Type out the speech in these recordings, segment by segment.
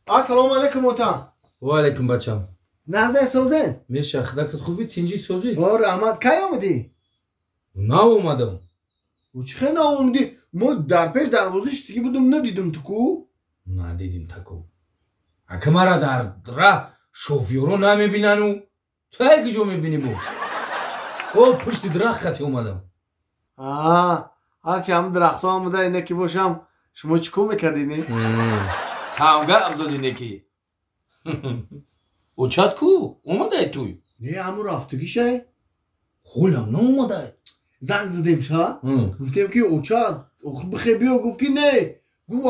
Assalomu alaykum ota. Va alaykum bacham. Nazar so'zing? Men shaxdaqat xubi tinchi so'zi. Bor Ahmad kay omadi? Na omadim. Uchqana omadi. Mo darpesh darvoza ishtigi budum nadidim tuku. Na dedim taku. Akamara dar ra shofyoro namebinanu. Tu kujо mebini bu? O pushti daraxti omadam. Harchi ham daraxtga omada inaki bosham. Shuma chikor mikardini? Hamga abdodine ki. Ochat ku? Omaday tuy. Ne amur raftigi shay? Xolam ne omaday? Zang zadim sha? Guftim ki ochat. Bixir biyo guf ki ne? Guf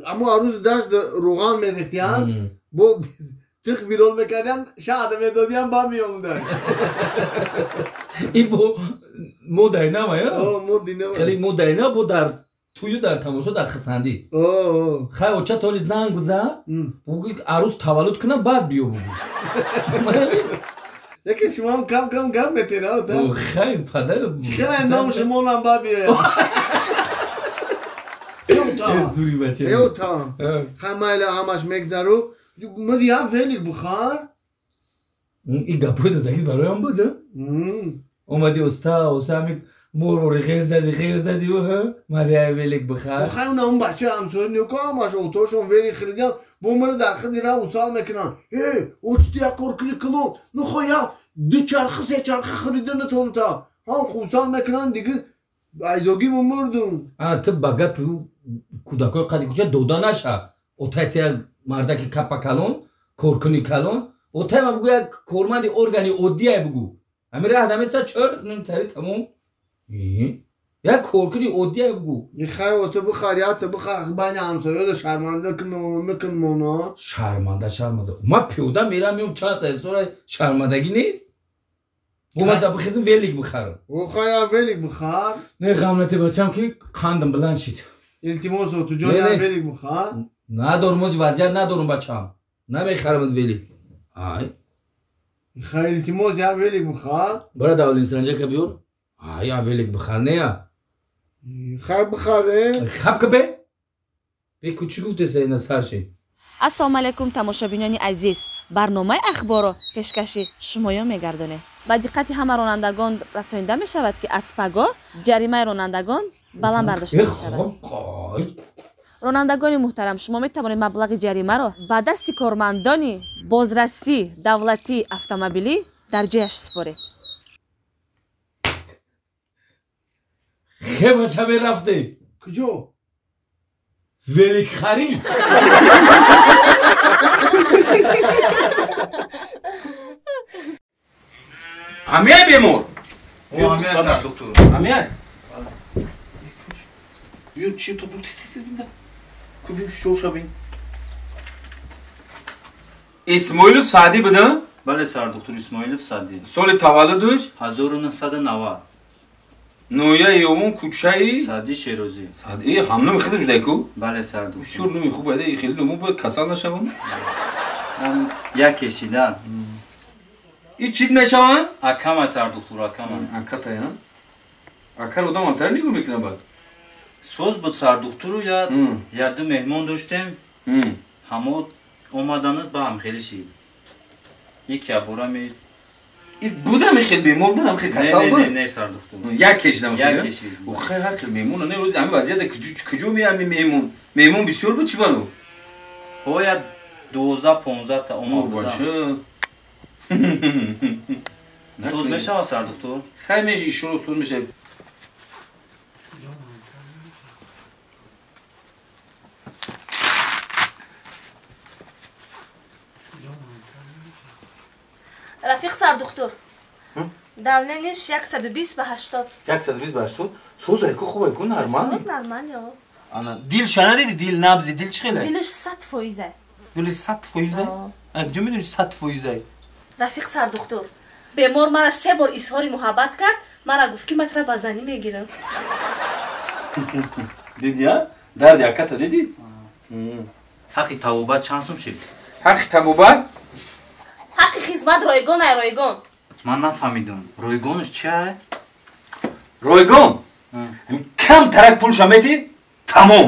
amu aruz dasht rogan merikhtiyan. Bu tık bir ol mekaryan şahadım edodiyan bami omaday. İbo moday ne ama ya? Modi ne var? Khali moday ne bu dar tuyu dar tamoşa dar xasandi. Khay ochat oli zang guza. Bu aruz tavallud kına bad biyo bu. Yake shuma ham kam metin ha ota. Khay padarim. Chikara endam shuma olam babi. Zuri bache. Yo tamam. Hamayla hamash megzaru. Madi ya velik bukhar. این گپو دادگی برایم بوده؟ اومدی استاد مور غیر زدی و مادی ویلک بخار بخار اون بچه همسایه نیوکا همش اوتوشون ویلی خریدن با من در خدی را وصال میکنن اوتی یا کورکلی کلو نخویا دو چرخ سه چرخ خریدن تو تا هم خوصال میکنن دیگه ایزوگی مردم تب بگپ کودکای قدی کجا دودا نشه اوتایتی مردکی کپا کلون کورکنی کلون اوتای ما بگو یک کورمندی ارگانی اودیه بگو امیره آدمی سا چرخ نمیتاری تموم یک کورکنی اودیه بگو یه خیلی اوتا بخاریات بخار بانی همسایه دا شرمنده نکن مونا شرمنده ما پیوده میرم میوم چند تا سورای شرمندگی نیست اومد تا بخیزم ویلیک بخارم او خیلی ویلیک بخار نه غملتی بچم که قندم بلند شید التماس تو جایی ویلیک بخار ندارم از وضعیت ندارم بچم نمیخرم ویلیک خیلی التماس یا ویلیک بخار برای داولین سرنجه که بیور یا ویلیک بخار نه خب بخاره خب که به کوچی گفته سینا سرشی ассалому алайкум тамошобинони азиз барномаи ахборо пешкаши шумоё мегардонем ба диққати ҳама ронандагон расонида мешавад ки аз пагоҳ ҷаримаи ронандагон баланд бардошта мешавад ронандагони муҳтарам шумо метавонед маблағи ҷаримаро ба дасти кормандони бозрасии давлатии автомобилӣ дар ҷояш супоред хе бача мерафте куҷо велик хари амиай бемор амиай сар доктор амиай ё чи то бу тесис бинда куби шошабин исмоилов сади буда бале сар доктор исмоилов сади соли таваллудуш 1990 ноя ёмон кучаи сади шерози сади ҳамна мехида ҷудайку бале сар доктор бисёр номи хуб айда хеле номо бояд касал нашавам як кешидан и чит мешавам акама сар доктор акама акатая акар одам амтар нигоҳ мекунад баъд соз буд сар доктору я ду меҳмон доштем ҳамо омаданат ба ҳам хеле шид яке абора ме будам хел бемор будам хел касал буд не сар доктор як кешидам охе ҳар хел меҳмон не рӯзи ҳами вазъияте куҷо меами меҳмон бисёр буд чӣ вало бояд 12-15 та омад боша соз мешавад сар доктор хай меш ишоро соз мешавад рафиқ сардухтур давлениш 120 ба 80 120 ба 80 созайку хубайку нормально соз нормально ана дил шанадиди дил набзи дил чӣ хеле дилиш 100% дилиш 100% куҷо медони 100% рафиқ сардухтур бемор мара 3 бор изҳори муҳаббат кард мара гуфт ки матра ба занӣ мегирам дидя дарди аката диди ҳаққи табобат чанд сум шид ҳаққи табобат ҳаққи хизмат ройгон ай ройгон ман нафаҳмидам ройгонаш чи ай ройгон кам тарак пул шамети тамом